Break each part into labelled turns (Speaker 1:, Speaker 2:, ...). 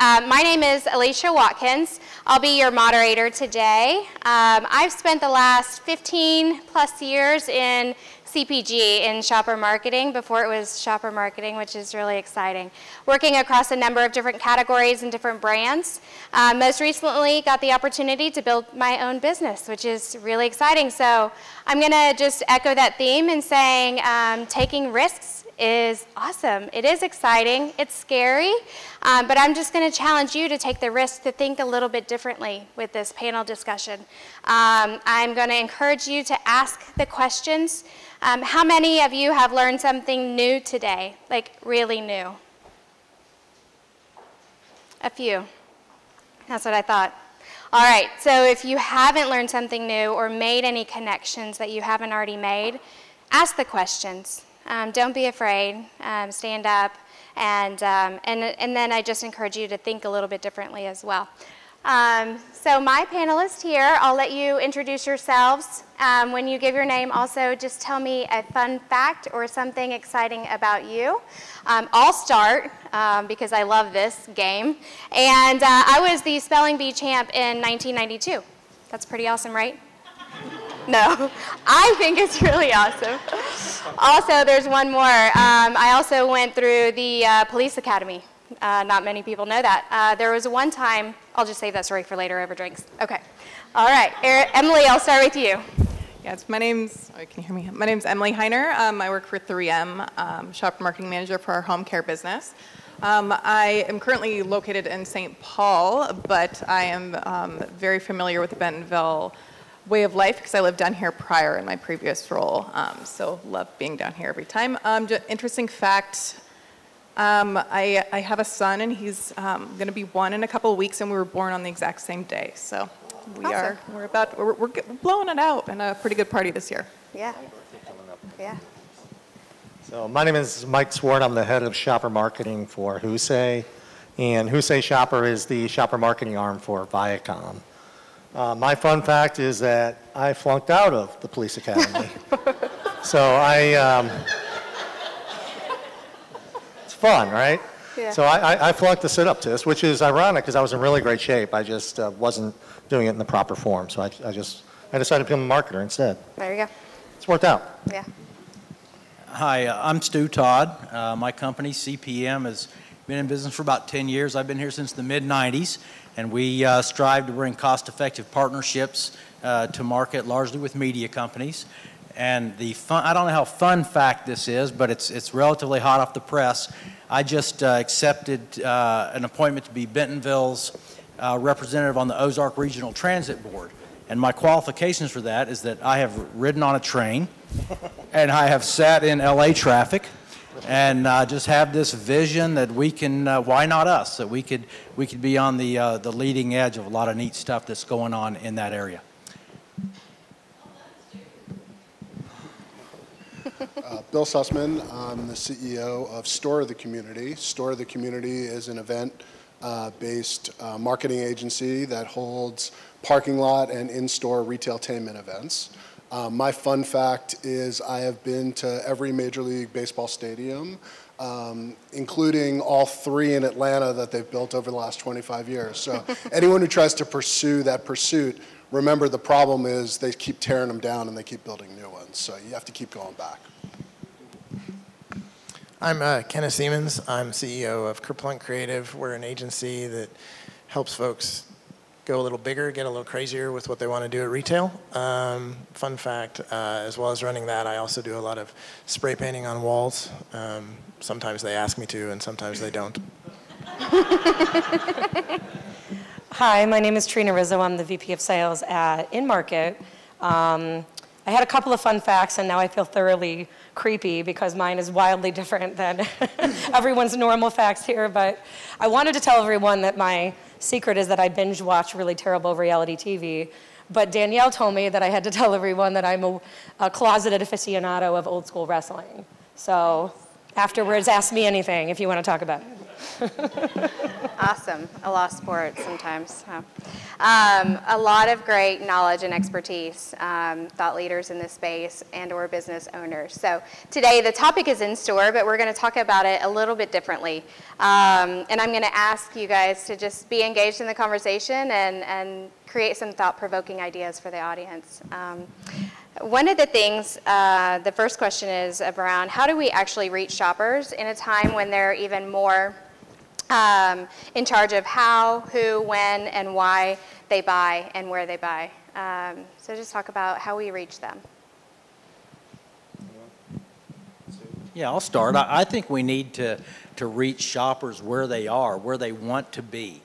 Speaker 1: My name is Alicia Watkins. I'll be your moderator today. I've spent the last 15 plus years in CPG in shopper marketing before it was shopper marketing, which is really exciting. Working across a number of different categories and different brands. Most recently got the opportunity to build my own business, which is really exciting. So I'm going to just echo that theme in saying taking risks is awesome. It is exciting. It's scary. But I'm just going to challenge you to take the risk to think a little bit differently with this panel discussion. I'm going to encourage you to ask the questions. How many of you have learned something new today, like really new? A few. That's what I thought. All right, so if you haven't learned something new or made any connections that you haven't already made, ask the questions. Don't be afraid. Stand up. And then I just encourage you to think a little bit differently as well. So my panelists here, I'll let you introduce yourselves. When you give your name, also just tell me a fun fact or something exciting about you. I'll start because I love this game. And I was the spelling bee champ in 1992. That's pretty awesome, right? No, I think it's really awesome. Also, there's one more. I also went through the police academy. Not many people know that. There was one time, I'll just save that story for later over drinks. Okay. All right. Emily, I'll start with you.
Speaker 2: Yes, can you hear me? My name's Emily Heiner. I work for 3M, shopper marketing manager for our home care business. I am currently located in St. Paul, but I am very familiar with the Bentonville way of life because I lived down here prior in my previous role. So love being down here every time. Interesting fact, I have a son and he's going to be 1 in a couple of weeks, and we were born on the exact same day. So we're blowing it out in a pretty good party this year.
Speaker 1: Yeah. Yeah.
Speaker 3: So my name is Mike Swart. I'm the head of shopper marketing for Husay, and Husay Shopper is the shopper marketing arm for Viacom. My fun fact is that I flunked out of the police academy. So it's fun, right?
Speaker 1: Yeah.
Speaker 3: So I flunked the sit-up test, which is ironic because I was in really great shape. I just wasn't doing it in the proper form. So I decided to become a marketer instead.
Speaker 1: There you go.
Speaker 3: It's worked out.
Speaker 1: Yeah.
Speaker 4: Hi, I'm Stu Todd. My company, CPM, has been in business for about 10 years. I've been here since the mid-90s. And we strive to bring cost-effective partnerships to market, largely with media companies. And I don't know how fun fact this is, but it's relatively hot off the press. I just accepted an appointment to be Bentonville's representative on the Ozark Regional Transit Board. And my qualifications for that is that I have ridden on a train, and I have sat in LA traffic, and just have this vision that we can, why not us, that we could be on the leading edge of a lot of neat stuff that's going on in that area.
Speaker 5: Bill Sussman, I'm the CEO of Store of the Community. Store of the Community is an event-based marketing agency that holds parking lot and in-store retailtainment events. My fun fact is I have been to every Major League Baseball stadium, including all 3 in Atlanta that they've built over the last 25 years. So anyone who tries to pursue that pursuit, remember the problem is they keep tearing them down and they keep building new ones. So you have to keep going back.
Speaker 6: I'm Kenneth Siemens. I'm CEO of Kerplunk Creative. We're an agency that helps folks go a little bigger, get a little crazier with what they want to do at retail. Fun fact, as well as running that, I also do a lot of spray painting on walls. Sometimes they ask me to, and sometimes they don't.
Speaker 7: Hi, my name is Trina Rizzo. I'm the VP of Sales at InMarket. I had a couple of fun facts, and now I feel thoroughly creepy because mine is wildly different than everyone's normal facts here. But I wanted to tell everyone that my secret is that I binge watch really terrible reality TV. But Danielle told me that I had to tell everyone that I'm a closeted aficionado of old school wrestling. So afterwards, ask me anything if you want to talk about it.
Speaker 1: Awesome. A lost sport sometimes. Huh? A lot of great knowledge and expertise, thought leaders in this space and or business owners. So today the topic is in-store, but we're going to talk about it a little bit differently. And I'm going to ask you guys to just be engaged in the conversation and create some thought-provoking ideas for the audience. One of the things, the first question is around how do we actually reach shoppers in a time when they're even more in charge of how, who, when, and why they buy and where they buy. So just talk about how we reach them.
Speaker 4: Yeah, I'll start. I think we need to reach shoppers where they are, where they want to be.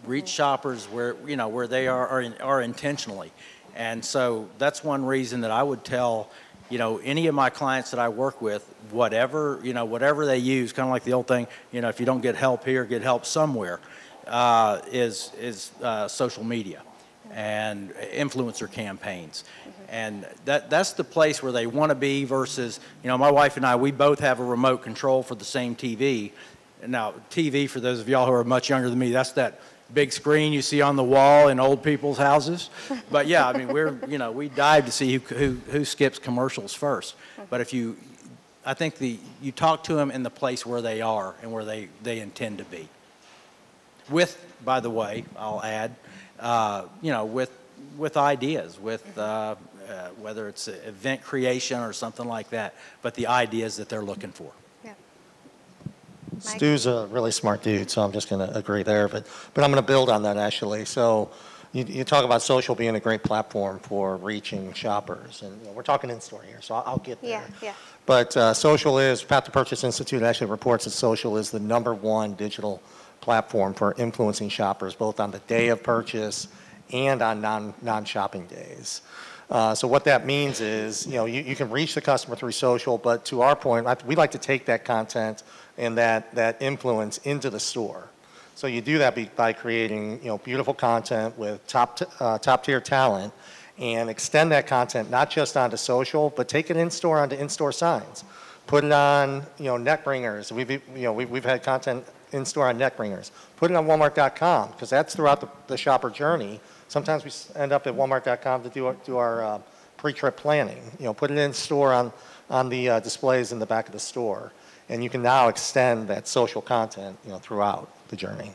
Speaker 4: Reach shoppers where, you know, where they are intentionally. And so that's one reason that I would tell, you know, any of my clients that I work with, whatever they use, kind of like the old thing, you know, if you don't get help here, get help somewhere, is social media and influencer campaigns. And that's the place where they want to be versus, you know, my wife and I, we both have a remote control for the same TV. Now, TV, for those of y'all who are much younger than me, that's that big screen you see on the wall in old people's houses. But yeah, I mean, we dive to see who skips commercials first. But I think you talk to them in the place where they are and where they intend to be. With, by the way, I'll add, with ideas, with whether it's event creation or something like that, but the ideas that they're looking for.
Speaker 3: Stu's a really smart dude, so I'm just going to agree there. But I'm going to build on that, actually. So you talk about social being a great platform for reaching shoppers. And we're talking in-store here, so I'll get there.
Speaker 1: Yeah.
Speaker 3: But social is, Path to Purchase Institute actually reports that social is the #1 digital platform for influencing shoppers, both on the day of purchase and on non-shopping days. So what that means is, you can reach the customer through social, but to our point, we like to take that content and that influence into the store. So you do that by creating, beautiful content with top-tier talent, and extend that content not just onto social, but take it in-store onto in-store signs. Put it on, neck bringers. We've had content in-store on neck bringers. Put it on Walmart.com, because that's throughout the shopper journey. Sometimes we end up at Walmart.com to do our pre-trip planning. Put it in store on the displays in the back of the store, and you can now extend that social content, throughout the journey.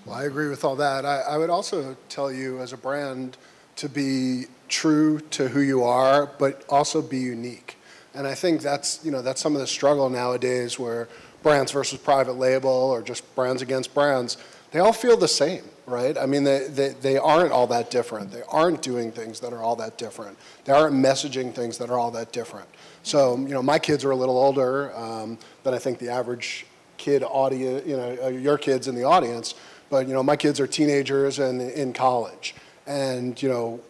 Speaker 5: Well, I agree with all that. I would also tell you as a brand to be true to who you are, but also be unique. And I think that's some of the struggle nowadays where brands versus private label or just brands against brands, they all feel the same, right? I mean, they aren't all that different. They aren't doing things that are all that different. They aren't messaging things that are all that different. So, my kids are a little older than I think the average kid audience, your kids in the audience. But, my kids are teenagers and in college. And,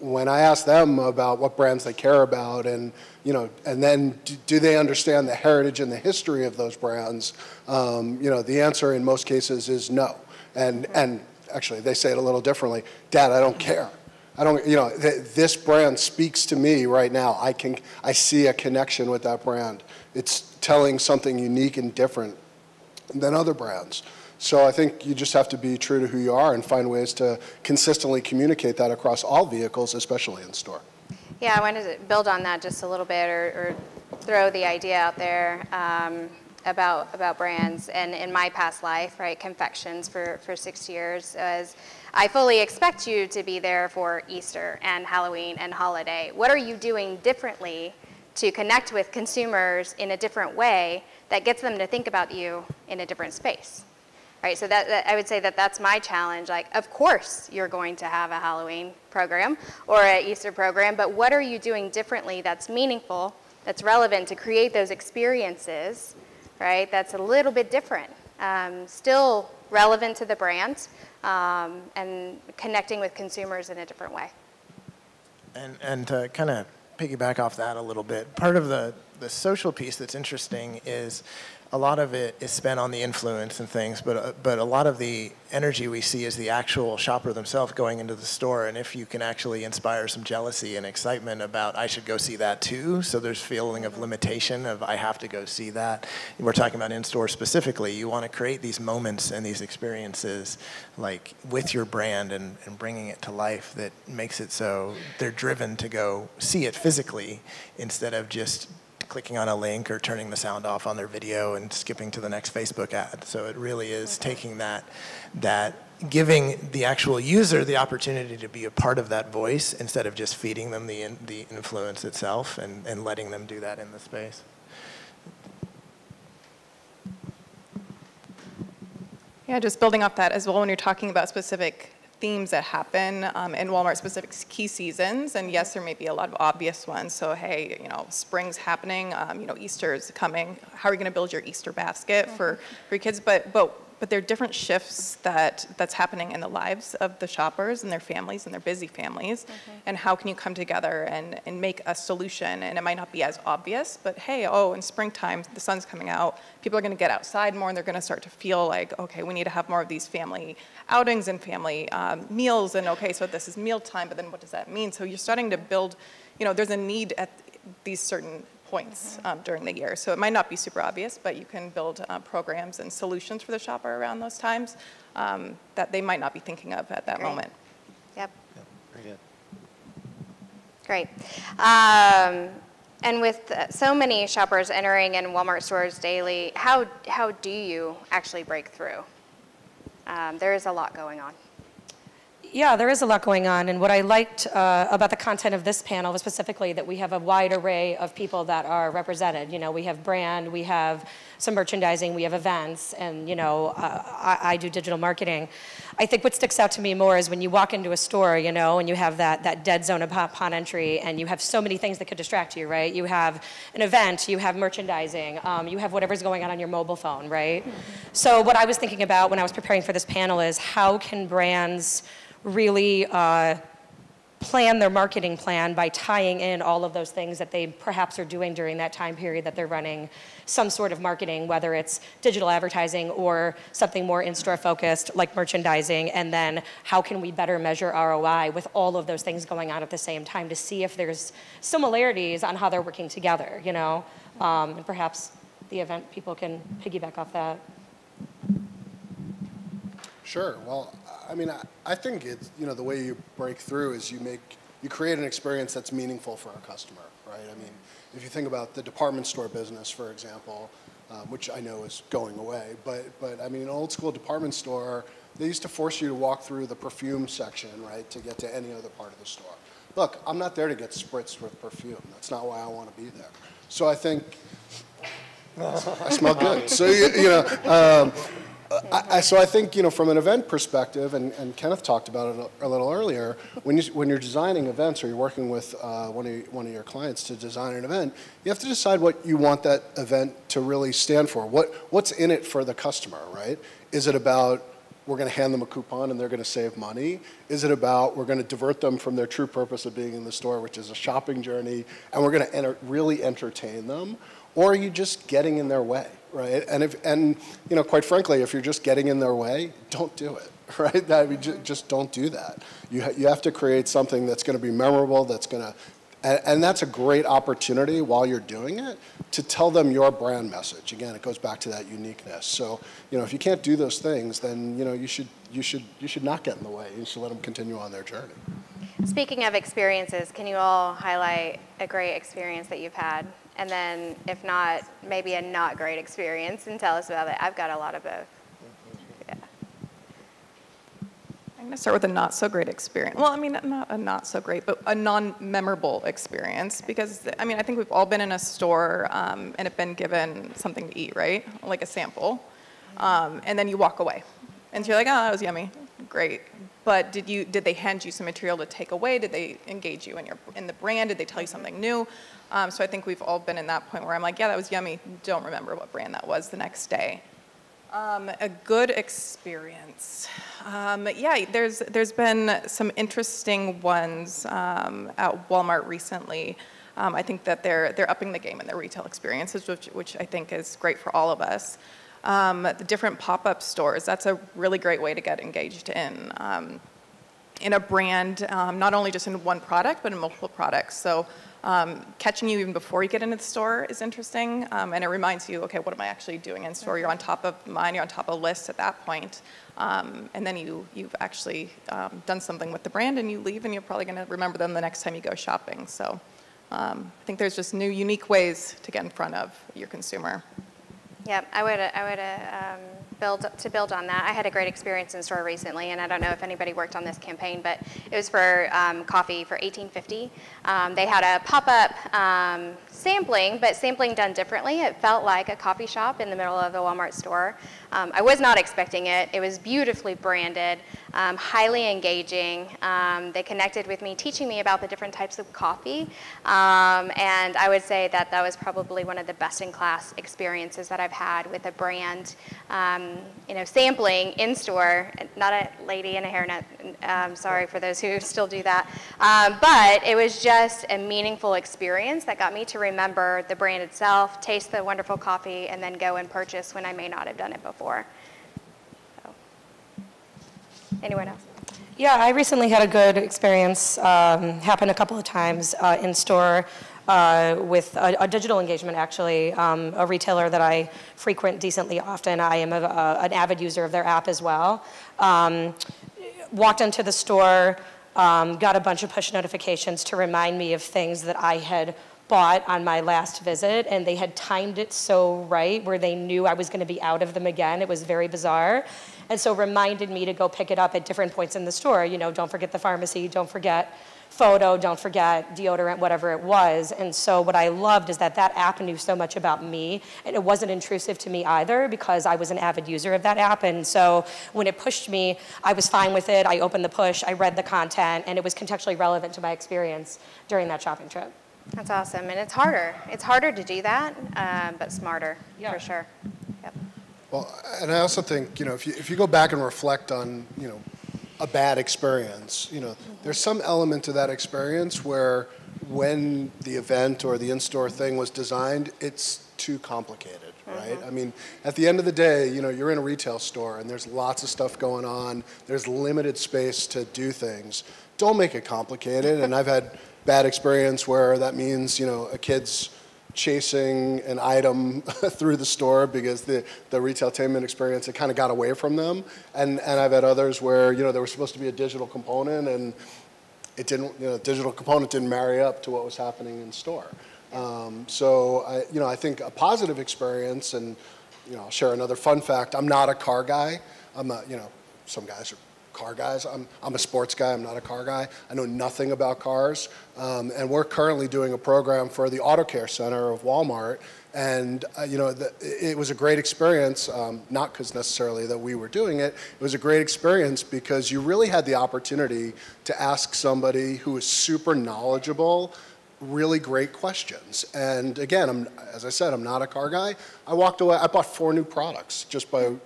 Speaker 5: when I ask them about what brands they care about and then do they understand the heritage and the history of those brands, the answer in most cases is no. And actually, they say it a little differently. Dad, I don't care. I don't, this brand speaks to me right now. I see a connection with that brand. It's telling something unique and different than other brands. So I think you just have to be true to who you are and find ways to consistently communicate that across all vehicles, especially in store.
Speaker 1: Yeah, I wanted to build on that just a little bit, or throw the idea out there about brands. And in my past life, right, confections for 6 years, as I fully expect you to be there for Easter and Halloween and holiday. What are you doing differently to connect with consumers in a different way that gets them to think about you in a different space? Right, so that I would say that's my challenge. Like, of course you're going to have a Halloween program or an Easter program, but what are you doing differently that's meaningful, that's relevant to create those experiences, right, that's a little bit different, still relevant to the brand, and connecting with consumers in a different way.
Speaker 6: And to kind of piggyback off that a little bit, part of the the social piece that's interesting is a lot of it is spent on the influence and things, but a lot of the energy we see is the actual shopper themselves going into the store, and if you can actually inspire some jealousy and excitement about, I should go see that too, so there's feeling of limitation of I have to go see that. We're talking about in-store specifically. You want to create these moments and these experiences like with your brand and bringing it to life that makes it so they're driven to go see it physically instead of just clicking on a link or turning the sound off on their video and skipping to the next Facebook ad. So it really is taking that giving the actual user the opportunity to be a part of that voice instead of just feeding them the influence itself and letting them do that in the space.
Speaker 2: Yeah, just building off that as well, when you're talking about specific themes that happen in Walmart specific key seasons, and yes, there may be a lot of obvious ones. So hey, you know, spring's happening, you know, Easter's coming. How are you going to build your Easter basket for your kids? But there are different shifts that's happening in the lives of the shoppers and their families and their busy families. And how can you come together and make a solution? And it might not be as obvious, but hey, oh, in springtime, the sun's coming out. People are going to get outside more, and they're going to start to feel like, okay, we need to have more of these family outings and family meals. And okay, so this is mealtime, but then what does that mean? So you're starting to build, you know, there's a need at these certain points during the year. So it might not be super obvious, but you can build programs and solutions for the shopper around those times that they might not be thinking of at that moment.
Speaker 1: Yep.
Speaker 3: Very good.
Speaker 1: Great. And with so many shoppers entering in Walmart stores daily, how do you actually break through? There is a lot going on.
Speaker 7: Yeah, there is a lot going on, and what I liked about the content of this panel was specifically that we have a wide array of people that are represented. You know, we have brand, we have some merchandising, we have events, and you know, I do digital marketing. I think what sticks out to me more is when you walk into a store, you know, and you have that dead zone upon entry, and you have so many things that could distract you, right? You have an event, you have merchandising, you have whatever's going on your mobile phone, right? So what I was thinking about when I was preparing for this panel is how can brands really plan their marketing plan by tying in all of those things that they perhaps are doing during that time period that they're running some sort of marketing, whether it's digital advertising or something more in-store focused like merchandising, and then how can we better measure ROI with all of those things going on at the same time to see if there's similarities on how they're working together, you know, and perhaps the event people can piggyback off that.
Speaker 5: Sure. Well, I mean, I think it's, you know, the way you break through is you create an experience that's meaningful for a customer, right? I mean, if you think about the department store business, for example, which I know is going away, but I mean, an old school department store, they used to force you to walk through the perfume section, right, to get to any other part of the store. Look, I'm not there to get spritzed with perfume. That's not why I want to be there. So I think, I smell good. So, you know, so I think, you know, from an event perspective, and Kenneth talked about it a little earlier, when you're designing events or you're working with one of your clients to design an event, you have to decide what you want that event to really stand for. What's in it for the customer, right? Is it about we're going to hand them a coupon and they're going to save money? Is it about we're going to divert them from their true purpose of being in the store, which is a shopping journey, and we're going to really entertain them? Or are you just getting in their way, right? And you know, quite frankly, if you're just getting in their way, don't do it, right? I mean, just don't do that. You have to create something that's going to be memorable, that's going to, and that's a great opportunity while you're doing it to tell them your brand message. Again, it goes back to that uniqueness. So, you know, if you can't do those things, then you know you should not get in the way. You should let them continue on their journey.
Speaker 1: Speaking of experiences, can you all highlight a great experience that you've had? And then, if not, maybe a not great experience, and tell us about it. I've got a lot of both. Yeah.
Speaker 2: I'm going to start with a not so great experience. Well, I mean, not a not so great, but a non-memorable experience. Because, I mean, I think we've all been in a store and have been given something to eat, right? Like a sample. And then you walk away. And so you're like, oh, that was yummy. Great. But did they hand you some material to take away? Did they engage you in the brand? Did they tell you something new? So I think we've all been in that point where I'm like, yeah, that was yummy. Don't remember what brand that was the next day. A good experience. Yeah, there's been some interesting ones at Walmart recently. I think that they're upping the game in their retail experiences, which I think is great for all of us. The different pop-up stores, that's a really great way to get engaged in a brand, not only just in one product, but in multiple products. So catching you even before you get into the store is interesting, and it reminds you, okay, what am I actually doing in store? You're on top of mind, you're on top of lists at that point, and then you've actually done something with the brand, and you leave, and you're probably going to remember them the next time you go shopping. So I think there's just new, unique ways to get in front of your consumer.
Speaker 1: Yep, I would build on that. I had a great experience in store recently, and I don't know if anybody worked on this campaign, but it was for coffee for 1850. They had a pop-up sampling, but sampling done differently. It felt like a coffee shop in the middle of a Walmart store. I was not expecting it. It was beautifully branded, highly engaging. They connected with me, teaching me about the different types of coffee, and I would say that that was probably one of the best-in-class experiences that I've had with a brand, sampling in store. Not a lady in a hairnet. Sorry for those who still do that, but it was just a meaningful experience that got me to remember the brand itself, taste the wonderful coffee, and then go and purchase when I may not have done it before. So. Anyone else?
Speaker 7: Yeah, I recently had a good experience, happen a couple of times in store with a digital engagement, actually, a retailer that I frequent decently often. I am an avid user of their app as well. Walked into the store, got a bunch of push notifications to remind me of things that I had bought on my last visit, and they had timed it so right where they knew I was going to be out of them again. It was very bizarre. And so reminded me to go pick it up at different points in the store. Don't forget the pharmacy, don't forget photo, don't forget deodorant, whatever it was. And so what I loved is that app knew so much about me, and it wasn't intrusive to me either because I was an avid user of that app. And so when it pushed me, I was fine with it. I opened the push, I read the content, and it was contextually relevant to my experience during that shopping trip.
Speaker 1: That's awesome, and it's harder. It's harder to do that, but smarter, for sure. Yep.
Speaker 5: Well, and I also think, if you go back and reflect on, a bad experience, there's some element to that experience where when the event or the in-store thing was designed, it's too complicated, right? I mean, at the end of the day, you're in a retail store and there's lots of stuff going on. There's limited space to do things. Don't make it complicated, and I've had bad experience where that means, a kid's chasing an item through the store because the retailtainment experience, it kind of got away from them. And I've had others where, there was supposed to be a digital component and it didn't, digital component didn't marry up to what was happening in store. So I think a positive experience, and, I'll share another fun fact. I'm not a car guy. I'm not, some guys are car guys. I'm a sports guy. I'm not a car guy. I know nothing about cars. And we're currently doing a program for the Auto Care Center of Walmart. And, it was a great experience, not because necessarily that we were doing it. It was a great experience because you really had the opportunity to ask somebody who is super knowledgeable really great questions. And again, as I said, I'm not a car guy. I walked away, I bought 4 new products just by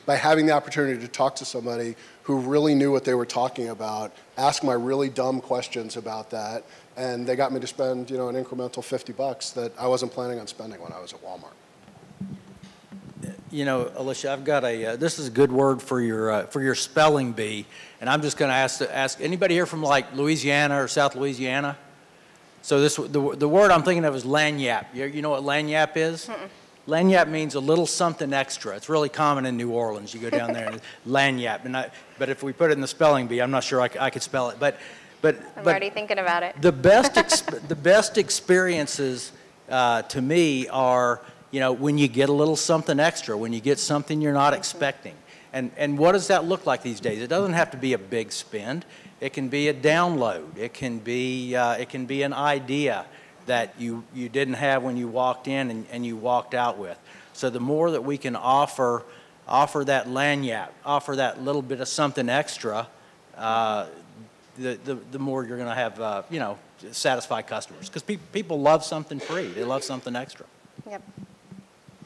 Speaker 5: having the opportunity to talk to somebody who really knew what they were talking about, ask my really dumb questions about that, and they got me to spend, an incremental $50 that I wasn't planning on spending when I was at Walmart.
Speaker 4: Alicia, I've got this is a good word for your spelling bee, and I'm just going to ask anybody here from like Louisiana or South Louisiana? So the word I'm thinking of is lagniappe. You know what lagniappe is? Mm-mm. Lagniappe means a little something extra. It's really common in New Orleans. You go down there and lagniappe. But if we put it in the spelling bee, I'm not sure I could spell it. But
Speaker 1: I'm already thinking about it.
Speaker 4: The best experiences to me are when you get a little something extra, when you get something you're not expecting. And what does that look like these days? It doesn't have to be a big spend. It can be a download. It can be an idea that you didn't have when you walked in and you walked out with. So the more that we can offer that lagniappe, offer that little bit of something extra, the more you're going to have satisfied customers. Because people love something free. They love something extra.
Speaker 1: Yep.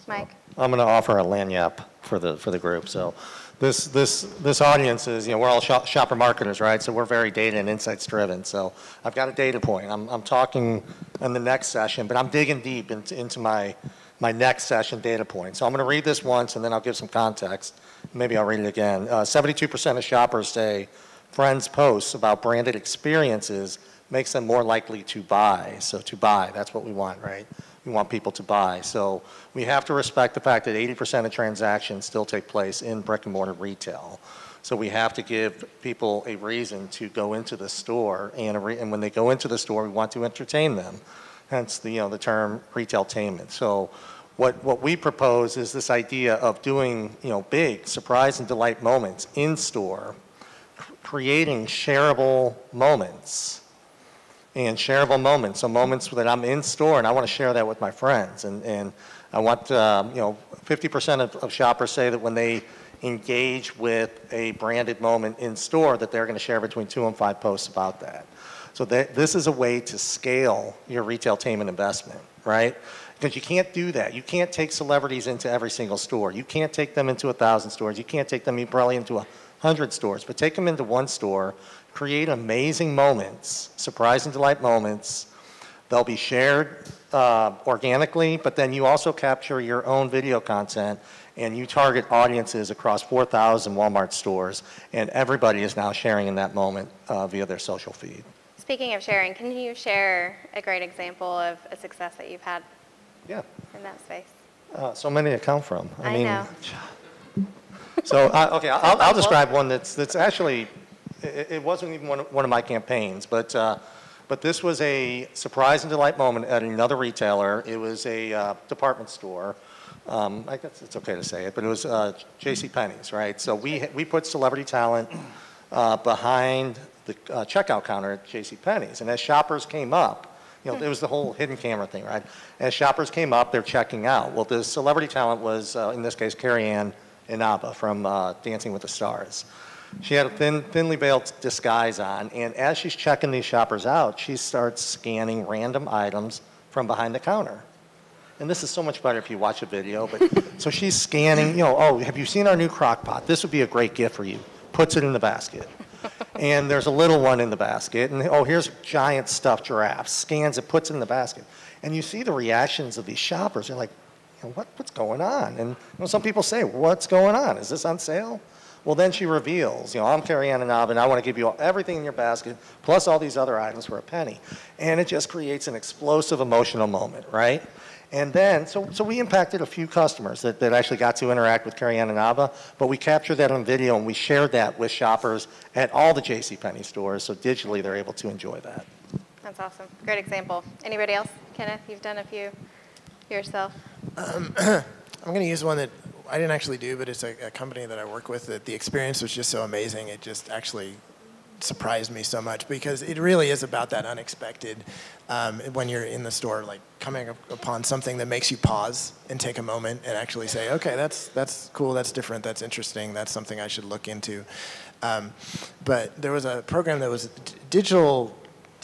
Speaker 1: Mike?
Speaker 3: I'm going to offer a lagniappe for the group. So this audience is, we're all shopper marketers, right? So we're very data and insights driven. So I've got a data point. I'm talking in the next session, but I'm digging deep into my next session data point. So I'm going to read this once, and then I'll give some context. Maybe I'll read it again. 72% of shoppers say friends' posts about branded experiences makes them more likely to buy. So to buy, that's what we want, right? We want people to buy. So we have to respect the fact that 80% of transactions still take place in brick and mortar retail. So we have to give people a reason to go into the store, and when they go into the store, we want to entertain them. Hence the term retailtainment. So what we propose is this idea of doing big surprise and delight moments in store, creating shareable moments. And shareable moments, so moments that I'm in store and I want to share that with my friends. And I want, 50% of shoppers say that when they engage with a branded moment in store that they're going to share between 2 and 5 posts about that. So this is a way to scale your retailtainment investment, right? Because you can't do that. You can't take celebrities into every single store. You can't take them into 1,000 stores. You can't take them probably into 100 stores, but take them into one store. Create amazing moments, surprise and delight moments. They'll be shared organically, but then you also capture your own video content and you target audiences across 4,000 Walmart stores, and everybody is now sharing in that moment via their social feed.
Speaker 1: Speaking of sharing, can you share a great example of a success that you've had in that space?
Speaker 3: So many to come from.
Speaker 1: I know.
Speaker 3: So, okay, I'll describe one that's actually, it wasn't even one of my campaigns, but this was a surprise and delight moment at another retailer. It was a department store. I guess it's okay to say it, but it was JCPenney's, right? So we put celebrity talent behind the checkout counter at JCPenney's, and as shoppers came up, it was the whole hidden camera thing, right? As shoppers came up, they're checking out. Well, the celebrity talent was, in this case, Carrie-Ann Inaba from Dancing with the Stars. She had a thinly veiled disguise on, and as she's checking these shoppers out, she starts scanning random items from behind the counter. And this is so much better if you watch a video, but so she's scanning, oh, have you seen our new crock pot? This would be a great gift for you. Puts it in the basket. And there's a little one in the basket, and oh, here's giant stuffed giraffes. Scans it, puts it in the basket. And you see the reactions of these shoppers. They're like, what's going on? And some people say, what's going on? Is this on sale? Well, then she reveals, I'm Carrie-Ann Inaba, and I want to give you everything in your basket, plus all these other items for a penny. And it just creates an explosive emotional moment, right? And then, so we impacted a few customers that actually got to interact with Carrie-Ann Inaba, but we captured that on video and we shared that with shoppers at all the JCPenney stores, so digitally they're able to enjoy that.
Speaker 1: That's awesome. Great example. Anybody else? Kenneth, you've done a few yourself.
Speaker 6: I'm going to use one that I didn't actually do, but it's a company that I work with that the experience was just so amazing. It just actually surprised me so much because it really is about that unexpected when you're in the store, like coming upon something that makes you pause and take a moment and actually say, okay, that's cool, that's different, that's interesting, that's something I should look into. But there was a program that was digital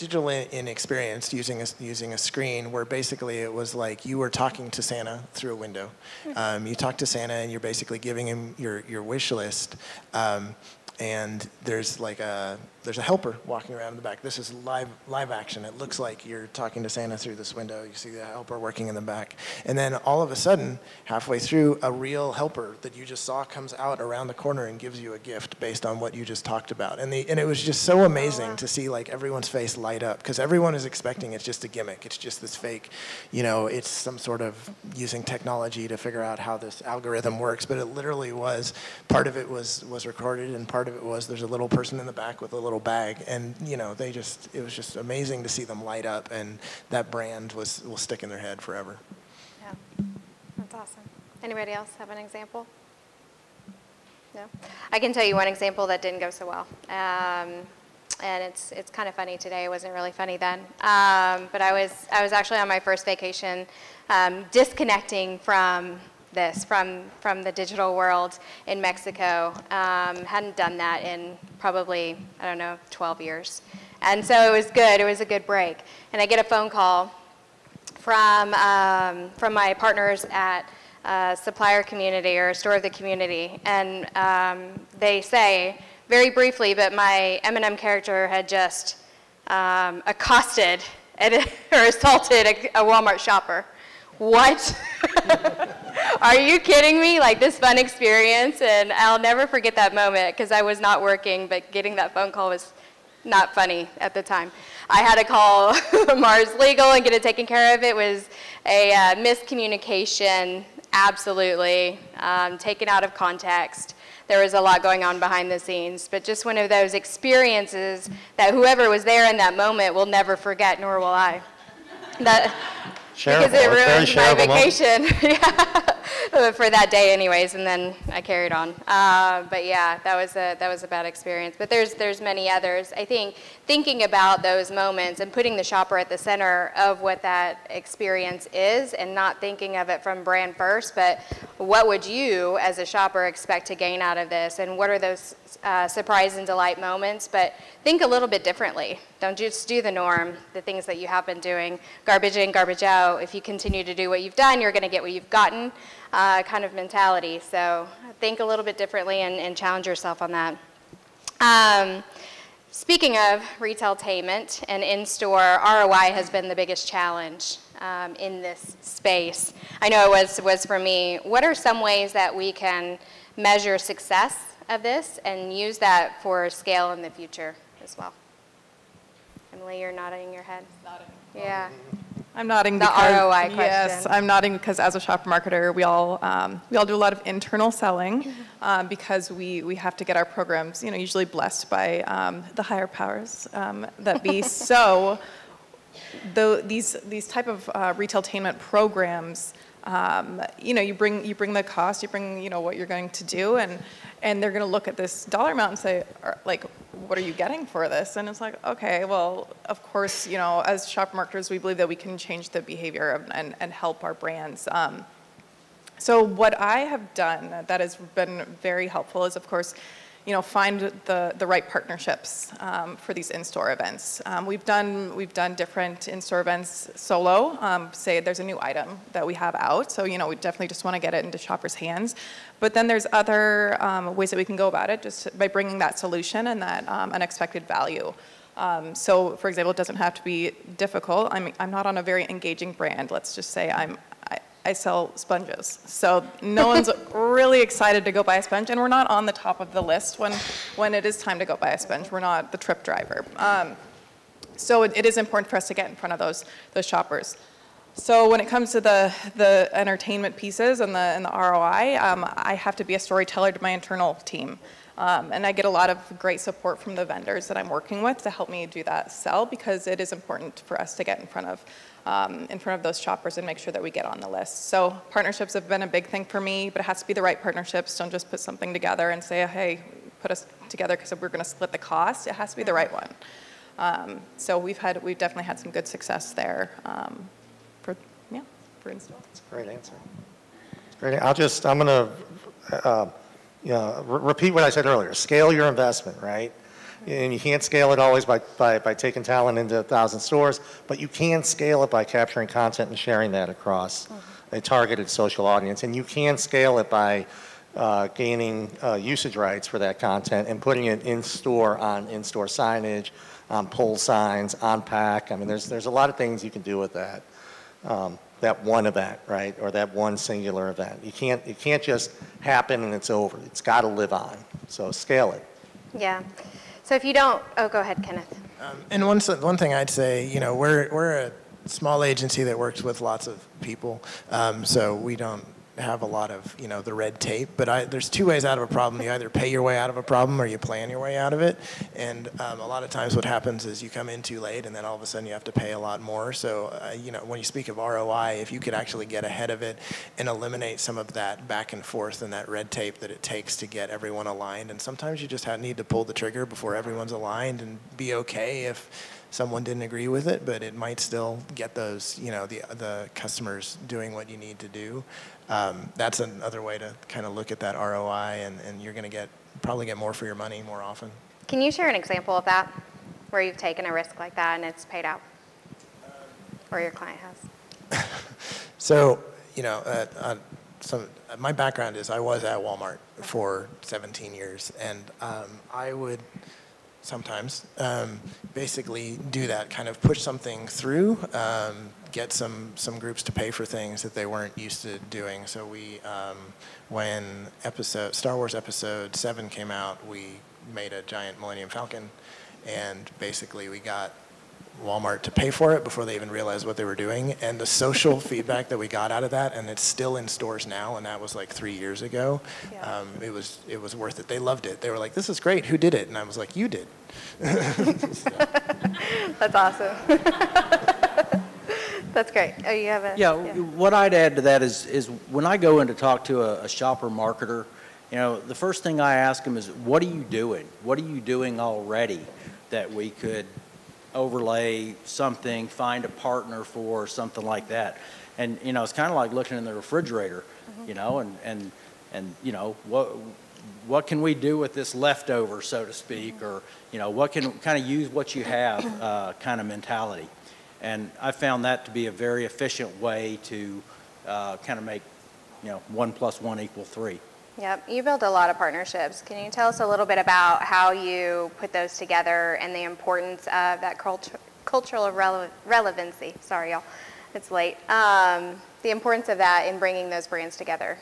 Speaker 6: in experience using a screen where basically it was like you were talking to Santa through a window. You talk to Santa and you're basically giving him your wish list. And there's a helper walking around in the back. This is live action. It looks like you're talking to Santa through this window. You see the helper working in the back. And then all of a sudden, halfway through, a real helper that you just saw comes out around the corner and gives you a gift based on what you just talked about. And it was just so amazing to see like everyone's face light up because everyone is expecting it's just a gimmick. It's just this fake, it's some sort of using technology to figure out how this algorithm works. But it literally was, part of it was recorded and part of it was there's a little person in the back with a little bag, and it was just amazing to see them light up, and that brand will stick in their head forever.
Speaker 1: Yeah, that's awesome. Anybody else have an example? No? I can tell you one example that didn't go so well, and it's kind of funny today. It wasn't really funny then, but I was actually on my first vacation, disconnecting from the digital world in Mexico. Hadn't done that in probably, 12 years. And so it was good. It was a good break. And I get a phone call from my partners at supplier community or store of the community, and they say, very briefly, but my M&M character had just accosted or assaulted a Walmart shopper. What? Are you kidding me? Like, this fun experience, and I'll never forget that moment because I was not working, but getting that phone call was not funny at the time. I had to call Mars Legal and get it taken care of. It was a miscommunication, absolutely, taken out of context. There was a lot going on behind the scenes, but just one of those experiences that whoever was there in that moment will never forget, nor will I. Because it ruined my vacation for that day anyways, and then I carried on. But yeah, that was a bad experience. But there's many others. I think thinking about those moments and putting the shopper at the center of what that experience is, and not thinking of it from brand first, but what would you as a shopper expect to gain out of this, and what are those surprise and delight moments, but think a little bit differently. Don't just do the norm, the things that you have been doing, garbage in, garbage out. If you continue to do what you've done, you're going to get what you've gotten, kind of mentality. So think a little bit differently and challenge yourself on that. Speaking of retailtainment and in-store, ROI has been the biggest challenge in this space. I know it was for me. What are some ways that we can measure success of this and use that for scale in the future as well? Emily, you're nodding your head.
Speaker 2: Nodding.
Speaker 1: Yeah.
Speaker 2: I'm nodding
Speaker 1: the
Speaker 2: because
Speaker 1: ROI question.
Speaker 2: Yes, I'm nodding because as a shopper marketer, we all do a lot of internal selling because we have to get our programs, usually blessed by the higher powers that be. So these type of retailtainment programs, you bring the cost, you bring what you're going to do, and they're going to look at this dollar amount and say, like, what are you getting for this? And it's like, okay, well, of course, as shopper marketers, we believe that we can change the behavior and help our brands. So what I have done that has been very helpful is, of course, find the right partnerships for these in-store events. We've done different in-store events solo. Say there's a new item that we have out, so we definitely just want to get it into shoppers' hands. But then there's other ways that we can go about it, just by bringing that solution and that unexpected value. So, for example, it doesn't have to be difficult. I'm not on a very engaging brand. Let's just say I sell sponges. So no one's really excited to go buy a sponge, and we're not on the top of the list when it is time to go buy a sponge. We're not the trip driver. So it is important for us to get in front of those shoppers. So when it comes to the entertainment pieces and the ROI, I have to be a storyteller to my internal team. And I get a lot of great support from the vendors that I'm working with to help me do that sell, because it is important for us to get in front of those shoppers and make sure that we get on the list. So partnerships have been a big thing for me, but it has to be the right partnerships. Don't just put something together and say, hey, put us together because we're going to split the cost. It has to be the right one. So we've definitely had some good success there for install.
Speaker 3: That's a great answer. Great. I'm going to repeat what I said earlier. Scale your investment, right? And you can't scale it always by taking talent into 1,000 stores, but you can scale it by capturing content and sharing that across a targeted social audience. And you can scale it by gaining usage rights for that content and putting it in-store on in-store signage, on pull signs, on pack. I mean, there's a lot of things you can do with that. That one event, right, or that one singular event. It can't just happen and it's over. It's got to live on. So scale it.
Speaker 1: Yeah. So if you don't, go ahead, Kenneth.
Speaker 6: And one thing I'd say, we're a small agency that works with lots of people, so we don't have a lot of, the red tape. But there's two ways out of a problem. You either pay your way out of a problem or you plan your way out of it. And a lot of times what happens is you come in too late and then all of a sudden you have to pay a lot more. So, when you speak of ROI, if you could actually get ahead of it and eliminate some of that back and forth and that red tape that it takes to get everyone aligned. And sometimes you just need to pull the trigger before everyone's aligned and be okay if someone didn't agree with it, but it might still get those, the customers doing what you need to do. That's another way to kind of look at that ROI, and you're going to probably get more for your money more often.
Speaker 1: Can you share an example of that, where you've taken a risk like that and it's paid out, or your client has?
Speaker 6: So, my background is I was at Walmart for 17 years, and I would sometimes basically do that, kind of push something through, get some groups to pay for things that they weren't used to doing. So we, when Star Wars Episode 7 came out, we made a giant Millennium Falcon, and basically we got Walmart to pay for it before they even realized what they were doing. And the social feedback that we got out of that, and it's still in stores now, and that was like 3 years ago. Yeah. It was worth it. They loved it. They were like, "This is great. Who did it?" And I was like, "You did."
Speaker 1: That's awesome. That's great. Oh, you have a...
Speaker 4: Yeah, what I'd add to that is when I go in to talk to a shopper marketer, the first thing I ask them is, what are you doing? What are you doing already that we could overlay something, find a partner for, something like that? And, it's kind of like looking in the refrigerator, and what can we do with this leftover, so to speak, or, what can kind of use what you have kind of mentality. And I found that to be a very efficient way to kind of make, 1 + 1 = 3.
Speaker 1: Yep, you build a lot of partnerships. Can you tell us a little bit about how you put those together and the importance of that cultural relevancy? Sorry, y'all, it's late. The importance of that in bringing those brands together.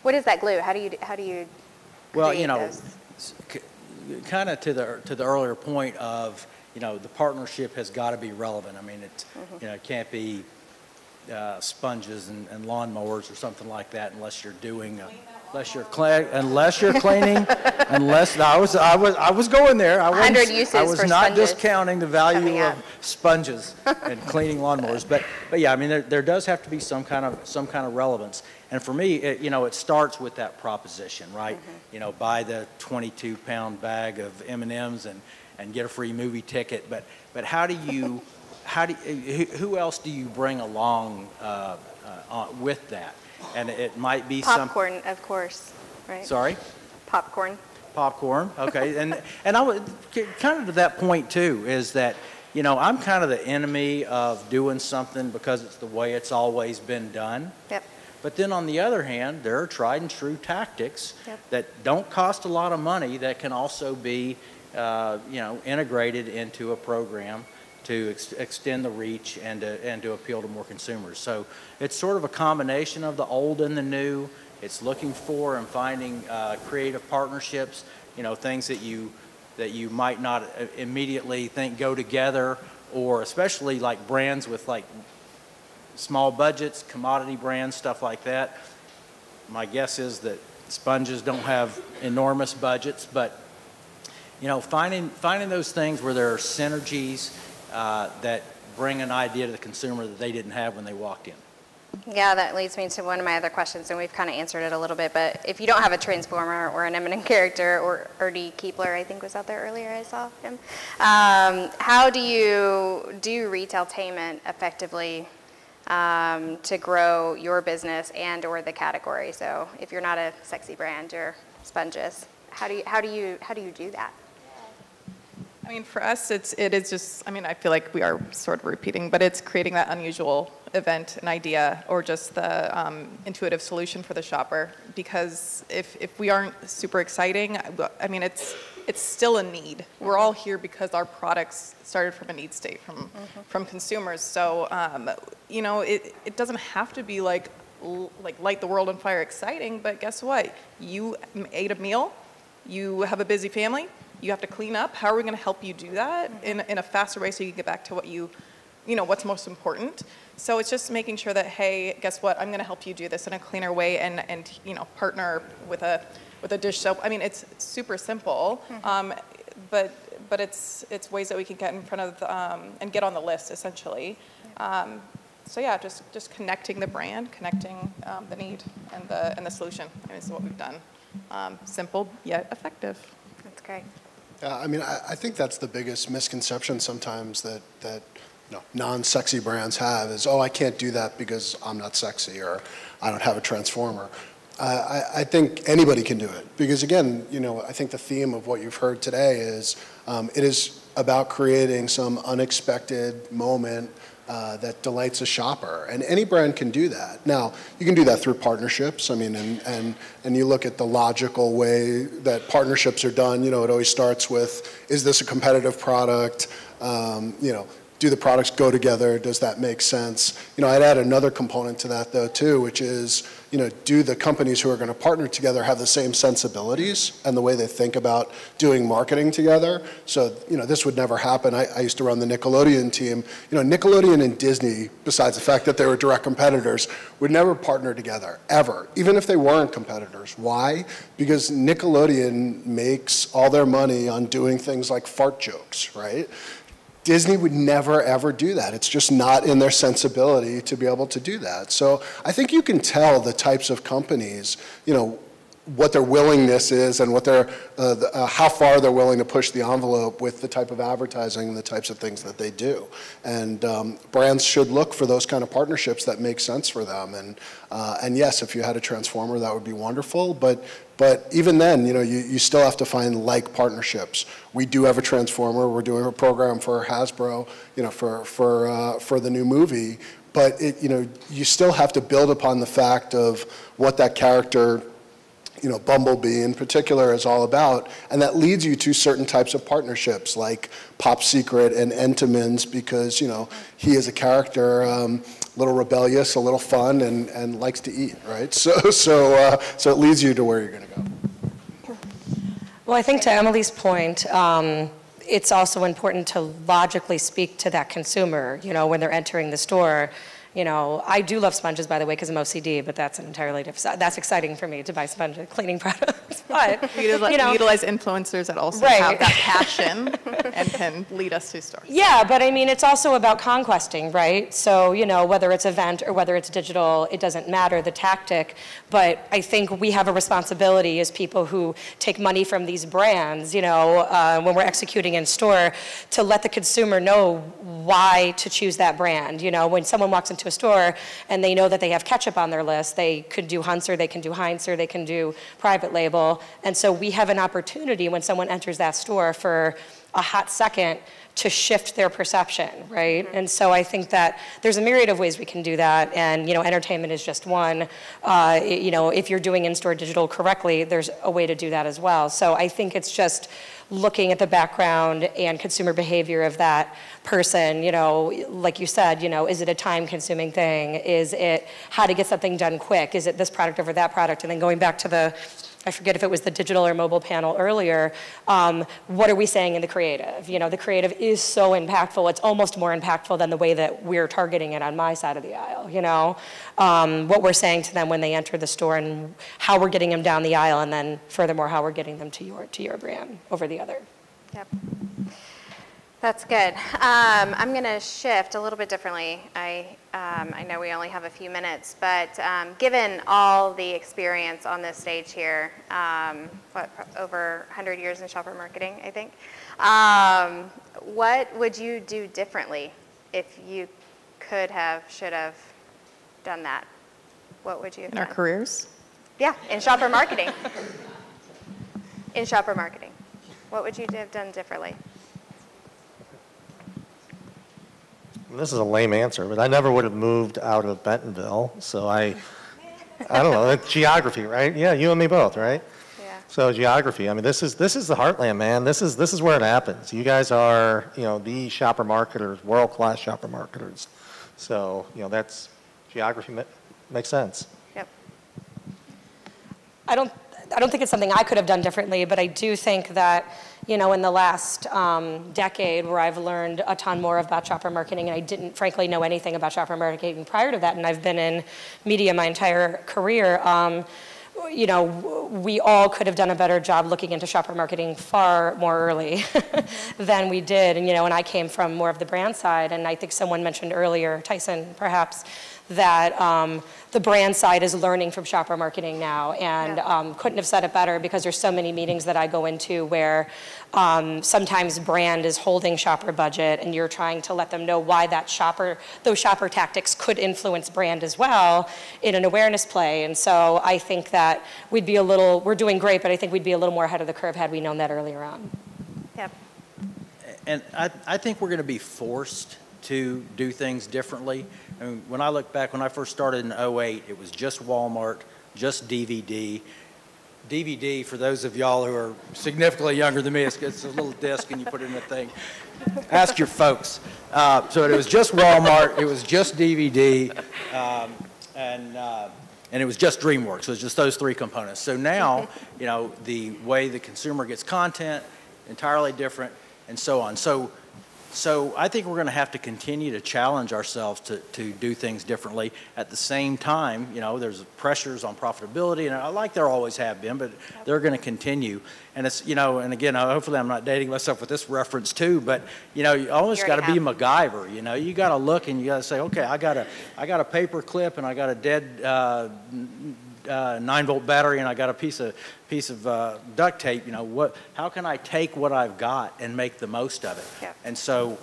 Speaker 1: What is that glue? How do you
Speaker 4: Well,
Speaker 1: those?
Speaker 4: kind of to the earlier point of, the partnership has got to be relevant. I mean, it's, it can't be sponges and lawnmowers or something like that unless you're doing, unless you're cleaning, I was going there.
Speaker 1: 100 uses
Speaker 4: I was
Speaker 1: for
Speaker 4: not
Speaker 1: sponges
Speaker 4: discounting the value of sponges and cleaning lawnmowers, but yeah, I mean, there does have to be some kind of relevance. And for me, it starts with that proposition, right? Buy the 22-pound bag of M&Ms and get a free movie ticket. But who else do you bring along with that? And it might be
Speaker 1: popcorn, of course, right?
Speaker 4: Sorry?
Speaker 1: Popcorn.
Speaker 4: Okay. And I would kind of to that point too, is that, I'm kind of the enemy of doing something because it's the way it's always been done.
Speaker 1: Yep.
Speaker 4: But then on the other hand, there are tried and true tactics that don't cost a lot of money that can also be, integrated into a program to extend the reach and to appeal to more consumers. So it's sort of a combination of the old and the new. It's looking for and finding creative partnerships, things that you might not immediately think go together, or especially like brands with like small budgets, commodity brands, stuff like that. My guess is that sponges don't have enormous budgets, but finding those things where there are synergies that bring an idea to the consumer that they didn't have when they walked in.
Speaker 1: Yeah, that leads me to one of my other questions, and we've kind of answered it a little bit, but if you don't have a Transformer or an M&M character, or Ernie Keepler, I think was out there earlier, I saw him, how do you do retailtainment effectively to grow your business and or the category? So if you're not a sexy brand, you're sponges. How do you do that?
Speaker 2: I mean, for us, it is just, I feel like we are sort of repeating, but it's creating that unusual event, an idea, or just the intuitive solution for the shopper. Because if we aren't super exciting, it's still a need. We're all here because our products started from a need state from consumers. So, it doesn't have to be like light the world on fire exciting, but guess what? You ate a meal, you have a busy family, you have to clean up. How are we going to help you do that in a faster way so you can get back to what what's most important? So it's just making sure that, hey, guess what? I'm going to help you do this in a cleaner way and partner with a dish soap. I mean, it's super simple, but it's ways that we can get in front of and get on the list essentially. So yeah, just connecting the brand, connecting the need and the solution. Is what we've done. Simple yet effective.
Speaker 1: That's great.
Speaker 5: I think that's the biggest misconception sometimes that non-sexy brands have is, I can't do that because I'm not sexy or I don't have a Transformer. I think anybody can do it because, again, I think the theme of what you've heard today is it is about creating some unexpected moment that delights a shopper. And any brand can do that. Now, you can do that through partnerships. I mean, and you look at the logical way that partnerships are done. You know, it always starts with, is this a competitive product? You know, do the products go together? Does that make sense? You know, I'd add another component to that though too, which is, you know, do the companies who are going to partner together have the same sensibilities and the way they think about doing marketing together? So, you know, this would never happen. I used to run the Nickelodeon team. You know, Nickelodeon and Disney, besides the fact that they were direct competitors, would never partner together, ever, even if they weren't competitors. Why? Because Nickelodeon makes all their money on doing things like fart jokes, right? Disney would never, ever do that. It's just not in their sensibility to be able to do that. So I think you can tell the types of companies, you know, what their willingness is and what their, how far they're willing to push the envelope with the type of advertising and the types of things that they do. And brands should look for those kind of partnerships that make sense for them. And yes, if you had a transformer, that would be wonderful. But even then, you know, you still have to find like partnerships. We do have a transformer. We're doing a program for Hasbro, you know, for the new movie. But you know, you still have to build upon the fact of what that character, you know, Bumblebee in particular is all about, and that leads you to certain types of partnerships like Pop Secret and Entenmann's, because, you know, he is a character, a little rebellious, a little fun, and likes to eat, right? So it leads you to where you're going to go.
Speaker 7: Well, I think to Emily's point, it's also important to logically speak to that consumer, you know, when they're entering the store. You know, I do love sponges, by the way, because I'm OCD, but that's an entirely different, that's exciting for me to buy sponge cleaning products. But, you know,
Speaker 2: utilize influencers that also
Speaker 7: right.
Speaker 2: have that passion and can lead us to stores.
Speaker 7: Yeah, but I mean, it's also about conquesting, right? So, you know, whether it's event or whether it's digital, it doesn't matter, the tactic. But I think we have a responsibility as people who take money from these brands, you know, when we're executing in store, to let the consumer know why to choose that brand. You know, when someone walks into a store and they know that they have ketchup on their list, they could do Hunzer, they can do Heinzer, they can do private label. And so we have an opportunity when someone enters that store for a hot second to shift their perception, right? And so I think that there's a myriad of ways we can do that, and, you know, entertainment is just one. You know, if you're doing in-store digital correctly, there's a way to do that as well. So I think it's just looking at the background and consumer behavior of that person, you know, like you said, you know, is it a time-consuming thing? Is it how to get something done quick? Is it this product over that product? And then going back to the, I forget if it was the digital or mobile panel earlier, what are we saying in the creative? You know, the creative is so impactful. It's almost more impactful than the way that we're targeting it on my side of the aisle, you know? What we're saying to them when they enter the store and how we're getting them down the aisle, and then furthermore, how we're getting them to your brand over the other.
Speaker 1: Yep. That's good. I'm going to shift a little bit differently. I know we only have a few minutes, but given all the experience on this stage here, over 100 years in shopper marketing, I think, what would you do differently if you could have, should have done that? What would you have done?
Speaker 2: In our careers?
Speaker 1: Yeah, in shopper marketing. In shopper marketing. What would you have done differently?
Speaker 3: This is a lame answer, but I never would have moved out of Bentonville. So I don't know, it's geography, right? Yeah, you and me both, right?
Speaker 1: Yeah.
Speaker 3: So geography. I mean, this is the heartland, man. This is where it happens. You guys are, you know, the shopper marketers, world-class shopper marketers. So, you know, that's geography makes sense.
Speaker 1: Yep.
Speaker 7: I don't think it's something I could have done differently, but I do think that, you know, in the last decade where I've learned a ton more about shopper marketing, and I didn't frankly know anything about shopper marketing prior to that, and I've been in media my entire career, you know, we all could have done a better job looking into shopper marketing far more early than we did. And, you know, and I came from more of the brand side, and I think someone mentioned earlier, Tyson perhaps, that the brand side is learning from shopper marketing now, and couldn't have said it better, because there's so many meetings that I go into where sometimes brand is holding shopper budget, and you're trying to let them know why those shopper tactics could influence brand as well in an awareness play. And so I think that we're doing great, but I think we'd be a little more ahead of the curve had we known that earlier on.
Speaker 1: Yep.
Speaker 4: And I think we're going to be forced to do things differently. I mean, when I look back, when I first started in '08, it was just Walmart, just DVD. DVD, for those of y'all who are significantly younger than me, it's a little disc and you put it in a thing. Ask your folks. So it was just Walmart, it was just DVD, and it was just DreamWorks. So it was just those three components. So now, you know, the way the consumer gets content, entirely different, and so on. So I think we're going to have to continue to challenge ourselves to do things differently. At the same time, you know, there's pressures on profitability, and like there always have been, but they're going to continue. And it's, you know, and again, hopefully I'm not dating myself with this reference too, but, you know, you almost got to be MacGyver. You know, you got to look and you got to say, okay, I got a paper clip and I got a dead 9-volt battery and I got a piece of duct tape. You know, how can I take what I've got and make the most of it?
Speaker 1: Yeah.
Speaker 4: And so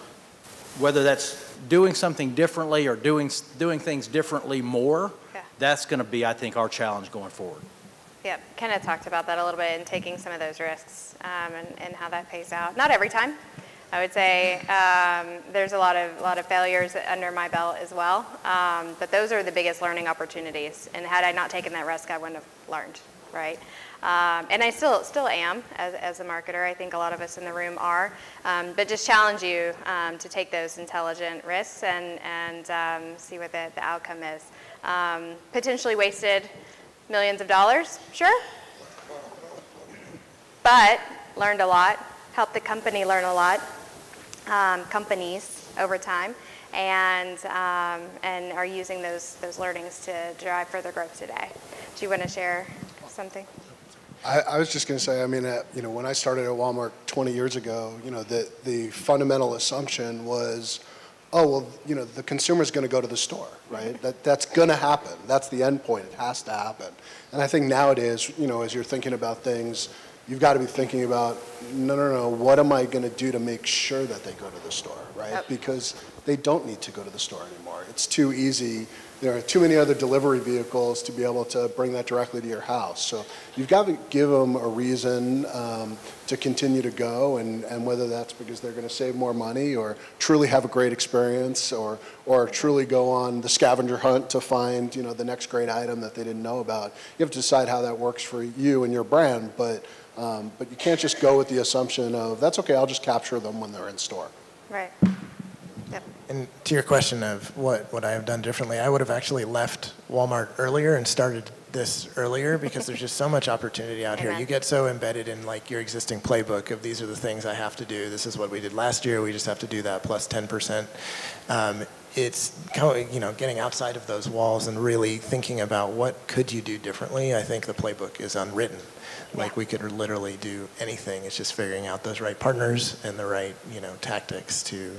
Speaker 4: whether that's doing something differently or doing things differently more, that's going to be, I think, our challenge going forward.
Speaker 1: Yeah, kind of talked about that a little bit and taking some of those risks and how that pays out. Not every time. I would say there's a lot of failures under my belt as well, but those are the biggest learning opportunities. And had I not taken that risk, I wouldn't have learned, right? And I still am as a marketer. I think a lot of us in the room are, but just challenge you to take those intelligent risks and see what the outcome is. Potentially wasted millions of dollars, sure, but learned a lot, helped the company learn a lot. Companies over time, and are using those learnings to drive further growth today. Do you want to share something?
Speaker 5: I was just going to say, I mean, you know, when I started at Walmart 20 years ago, you know, the fundamental assumption was, oh, well, you know, the consumer's going to go to the store, right? That's going to happen. That's the end point. It has to happen. And I think nowadays, you know, as you're thinking about things, you've got to be thinking about, no, what am I going to do to make sure that they go to the store, right? Yep. Because they don't need to go to the store anymore. It's too easy. There are too many other delivery vehicles to be able to bring that directly to your house. So you've got to give them a reason to continue to go, and whether that's because they're going to save more money or truly have a great experience or truly go on the scavenger hunt to find, you know, the next great item that they didn't know about. You have to decide how that works for you and your brand, but you can't just go with the assumption of, that's okay, I'll just capture them when they're in store.
Speaker 1: Right. Yep.
Speaker 6: And to your question of what I have done differently, I would have actually left Walmart earlier and started this earlier because there's just so much opportunity out here. You get so embedded in like your existing playbook of these are the things I have to do. This is what we did last year. We just have to do that plus 10%. It's, you know, getting outside of those walls and really thinking about what could you do differently. I think the playbook is unwritten. Like we could literally do anything. It's just figuring out those right partners and the right, you know, tactics to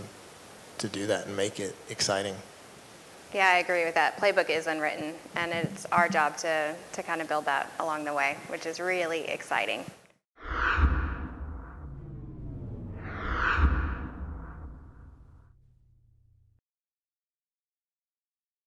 Speaker 6: do that and make it exciting.
Speaker 1: Yeah, I agree with that. Playbook is unwritten, and it's our job to kind of build that along the way, which is really exciting.